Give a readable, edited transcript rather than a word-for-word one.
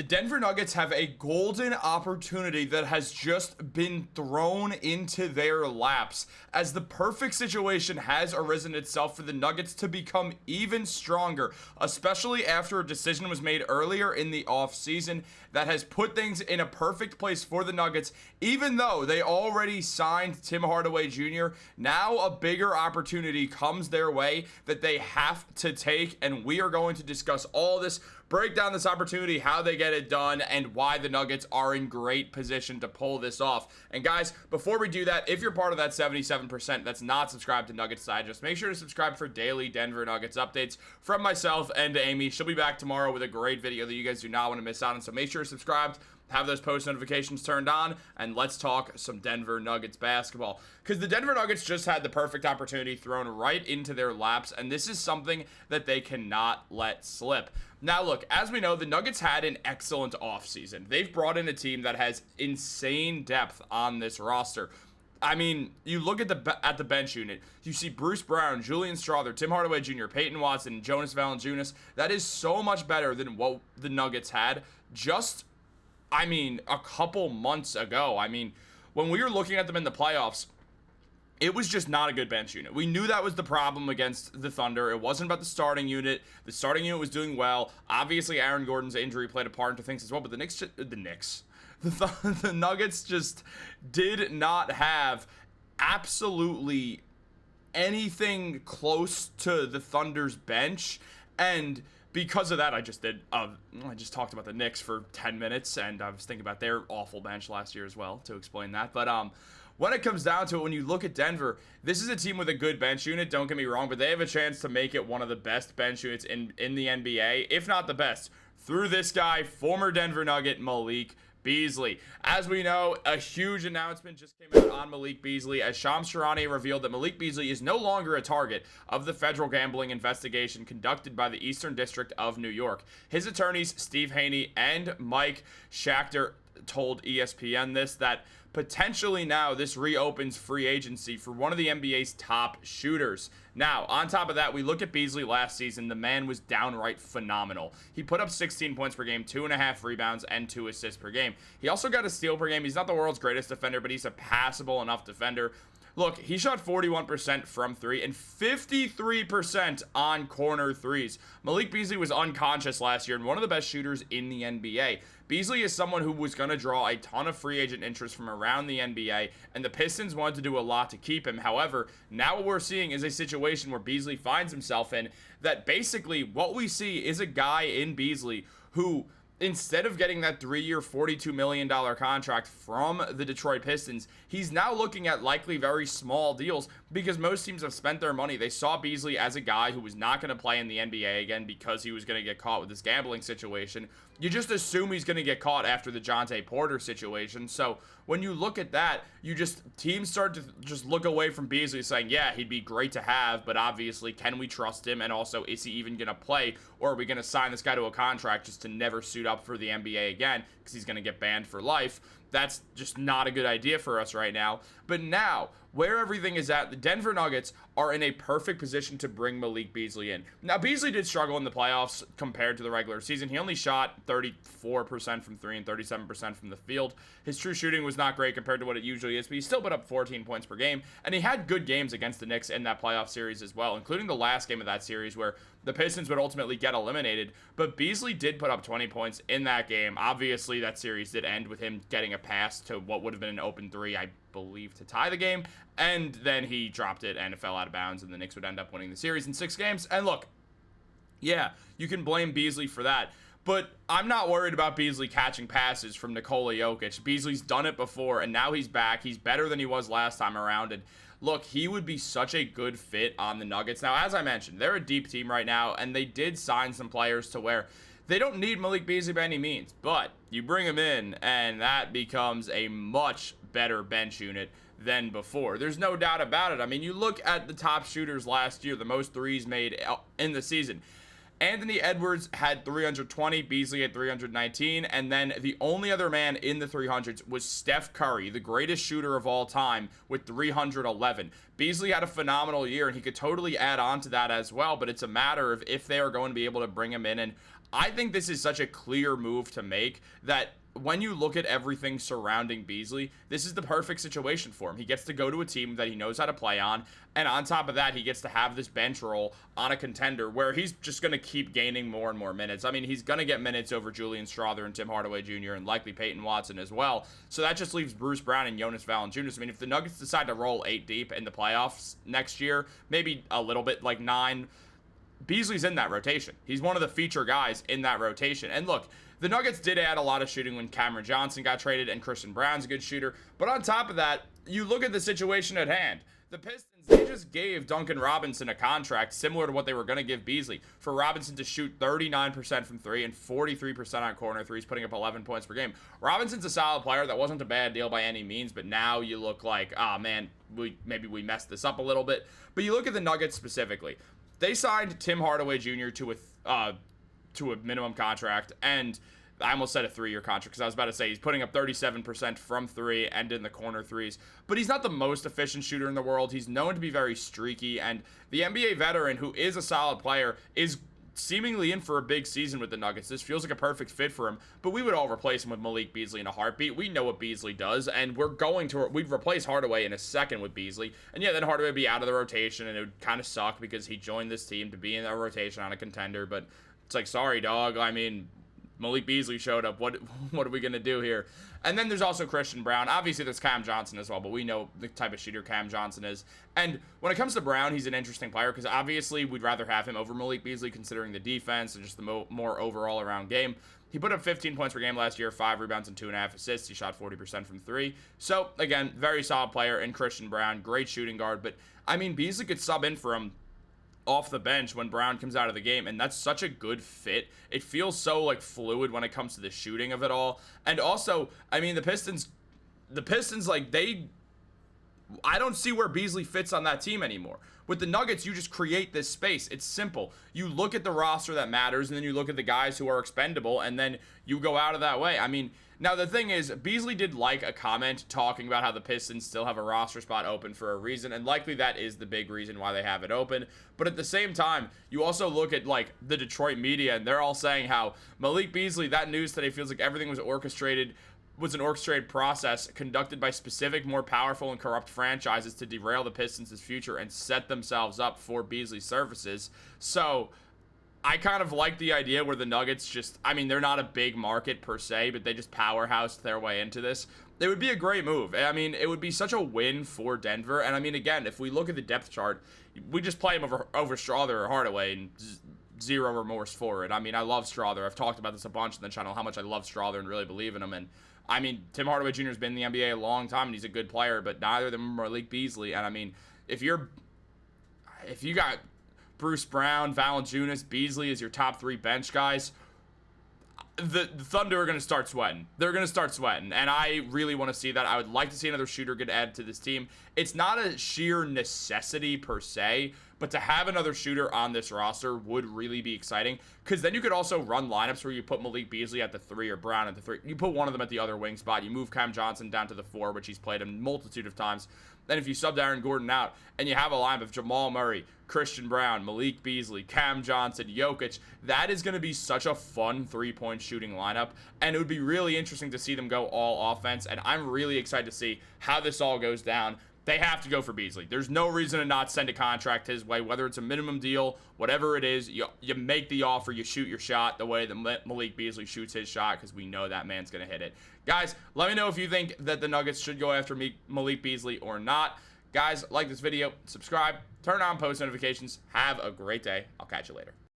The Denver Nuggets have a golden opportunity that has just been thrown into their laps, as the perfect situation has arisen itself for the Nuggets to become even stronger, especially after a decision was made earlier in the offseason that has put things in a perfect place for the Nuggets. Even though they already signed Tim Hardaway Jr., now a bigger opportunity comes their way that they have to take, and we are going to discuss all this, break down this opportunity, how they get it done, and why the Nuggets are in great position to pull this off. And guys, before we do that, if you're part of that 77% that's not subscribed to Nuggets Digest, make sure to subscribe for daily Denver Nuggets updates from myself and Amy. She'll be back tomorrow with a great video that you guys do not want to miss out on, so make sure to subscribe, have those post notifications turned on, and let's talk some Denver Nuggets basketball. Because the Denver Nuggets just had the perfect opportunity thrown right into their laps, and this is something that they cannot let slip. Now look, as we know, the Nuggets had an excellent offseason. They've brought in a team that has insane depth on this roster. I mean, you look at the bench unit, you see Bruce Brown, Julian Strawther, Tim Hardaway Jr., Peyton Watson, Jonas Valanciunas. That is so much better than what the Nuggets had just, a couple months ago. When we were looking at them in the playoffs, it was just not a good bench unit. We knew that was the problem against the Thunder. It wasn't about the starting unit. The starting unit was doing well. Obviously, Aaron Gordon's injury played a part into things as well, but the Nuggets just did not have absolutely anything close to the Thunder's bench, and because of that, I just talked about the Knicks for 10 minutes, and I was thinking about their awful bench last year as well to explain that. But when it comes down to it, when you look at Denver, this is a team with a good bench unit, don't get me wrong, but they have a chance to make it one of the best bench units in the NBA, if not the best, through this guy, former Denver Nugget Malik Beasley. As we know, a huge announcement just came out on Malik Beasley as Shams Charania revealed that Malik Beasley is no longer a target of the federal gambling investigation conducted by the Eastern District of New York. His attorneys, Steve Haney and Mike Schachter, told ESPN that potentially now this reopens free agency for one of the NBA's top shooters. Now, on top of that, we look at Beasley last season. The man was downright phenomenal. He put up 16 points per game, 2.5 rebounds, and 2 assists per game. He also got a steal per game. He's not the world's greatest defender, but he's a passable enough defender. Look, he shot 41% from 3 and 53% on corner threes. Malik Beasley was unconscious last year and one of the best shooters in the NBA. Beasley is someone who was going to draw a ton of free agent interest from around the NBA, and the Pistons wanted to do a lot to keep him. However, now what we're seeing is a situation where Beasley finds himself in that basically what we see is a guy in Beasley who, instead of getting that 3-year, $42 million contract from the Detroit Pistons, he's now looking at likely very small deals because most teams have spent their money. They saw Beasley as a guy who was not going to play in the NBA again because he was going to get caught with this gambling situation. You just assume he's going to get caught after the Jonte Porter situation. So when you look at that, teams start to just look away from Beasley saying, yeah, he'd be great to have, but obviously, can we trust him? And also, is he even going to play? Or are we going to sign this guy to a contract just to never suit up for the NBA again because he's going to get banned for life? That's just not a good idea for us right now. But now, where everything is at, the Denver Nuggets are in a perfect position to bring Malik Beasley in. Now, Beasley did struggle in the playoffs compared to the regular season. He only shot 34% from 3 and 37% from the field. His true shooting was not great compared to what it usually is, but he still put up 14 points per game, and he had good games against the Knicks in that playoff series as well, including the last game of that series where the Pistons would ultimately get eliminated, but Beasley did put up 20 points in that game. Obviously, that series did end with him getting a pass to what would have been an open 3, I believe, to tie the game, and then he dropped it and it fell out of bounds, and the Knicks would end up winning the series in 6 games. And look, yeah, you can blame Beasley for that, but I'm not worried about Beasley catching passes from Nikola Jokić. Beasley's done it before, and now he's back. He's better than he was last time around, and look, he would be such a good fit on the Nuggets. Now, as I mentioned, they're a deep team right now, and they did sign some players to where they don't need Malik Beasley by any means, but you bring him in, and that becomes a much better bench unit than before. There's no doubt about it. I mean, you look at the top shooters last year, the most threes made in the season. Anthony Edwards had 320, Beasley had 319, and then the only other man in the 300s was Steph Curry, the greatest shooter of all time, with 311. Beasley had a phenomenal year, and he could totally add on to that as well, but it's a matter of if they are going to be able to bring him in, and I think this is such a clear move to make that when you look at everything surrounding Beasley, this is the perfect situation for him. He gets to go to a team that he knows how to play on, and on top of that, he gets to have this bench role on a contender where he's just going to keep gaining more and more minutes. I mean, he's going to get minutes over Julian Strawther and Tim Hardaway Jr. and likely Peyton Watson as well. So that just leaves Bruce Brown and Jonas Valanciunas. I mean, if the Nuggets decide to roll 8 deep in the playoffs next year, maybe a little bit like 9, Beasley's in that rotation. He's one of the feature guys in that rotation. And look, the Nuggets did add a lot of shooting when Cameron Johnson got traded, and Christian Brown's a good shooter. But on top of that, you look at the situation at hand. The Pistons, they just gave Duncan Robinson a contract similar to what they were going to give Beasley, for Robinson to shoot 39% from 3 and 43% on corner threes, putting up 11 points per game. Robinson's a solid player. That wasn't a bad deal by any means, but now you look like, oh man, maybe we messed this up a little bit. But you look at the Nuggets specifically. They signed Tim Hardaway Jr. to a minimum contract, and I almost said a 3-year contract because I was about to say he's putting up 37% from 3 and in the corner threes, but he's not the most efficient shooter in the world. He's known to be very streaky, and the NBA veteran, who is a solid player, is seemingly in for a big season with the Nuggets. This feels like a perfect fit for him, but we would all replace him with Malik Beasley in a heartbeat. We know what Beasley does, and we'd replace Hardaway in a second with Beasley, and yeah, then Hardaway would be out of the rotation, and it would kind of suck because he joined this team to be in that rotation on a contender, but it's like, sorry, dog. I mean, Malik Beasley showed up. What are we going to do here? And then there's also Christian Brown. Obviously, there's Cam Johnson as well, but we know the type of shooter Cam Johnson is. And when it comes to Brown, he's an interesting player because obviously we'd rather have him over Malik Beasley considering the defense and just the more overall around game. He put up 15 points per game last year, 5 rebounds and 2.5 assists. He shot 40% from 3. So, again, very solid player in Christian Brown. Great shooting guard. But, I mean, Beasley could sub in for him off the bench when Brown comes out of the game, and that's such a good fit. It feels so like fluid when it comes to the shooting of it all. And also, I mean, the Pistons like I don't see where Beasley fits on that team anymore. With the Nuggets, you just create this space. It's simple. You look at the roster that matters, and then you look at the guys who are expendable, and then you go out of that way. I mean, now the thing is, Beasley did like a comment talking about how the Pistons still have a roster spot open for a reason, and likely that is the big reason why they have it open. But at the same time, you also look at like the Detroit media, and they're all saying how Malik Beasley, that news today feels like everything was an orchestrated process conducted by specific, more powerful and corrupt franchises to derail the Pistons' future and set themselves up for Beasley's services. So I kind of like the idea where the Nuggets just, I mean, they're not a big market per se, but they just powerhouse their way into this. It would be a great move. I mean, it would be such a win for Denver. And I mean, again, if we look at the depth chart, we just play him over Strawther or Hardaway and zero remorse for it. I mean, I love Strawther. I've talked about this a bunch on the channel, how much I love Strawther and really believe in him. And I mean, Tim Hardaway Jr. has been in the NBA a long time, and he's a good player, but neither of them are Malik Beasley. And I mean, if you got Bruce Brown, Valanciunas, Beasley as your top 3 bench guys, the Thunder are going to start sweating. They're going to start sweating, and I really want to see that. I would like to see another shooter get added to this team. It's not a sheer necessity per se, but to have another shooter on this roster would really be exciting, because then you could also run lineups where you put Malik Beasley at the 3 or Brown at the 3. You put one of them at the other wing spot. You move Cam Johnson down to the 4, which he's played a multitude of times. Then if you sub Aaron Gordon out and you have a lineup of Jamal Murray, Christian Brown, Malik Beasley, Cam Johnson, Jokić, that is going to be such a fun 3-point shooting lineup, and it would be really interesting to see them go all offense, and I'm really excited to see how this all goes down. They have to go for Beasley. There's no reason to not send a contract his way, whether it's a minimum deal, whatever it is. You make the offer, you shoot your shot the way that Malik Beasley shoots his shot, because we know that man's going to hit it. Guys, let me know if you think that the Nuggets should go after Malik Beasley or not. Guys, like this video, subscribe, turn on post notifications. Have a great day. I'll catch you later.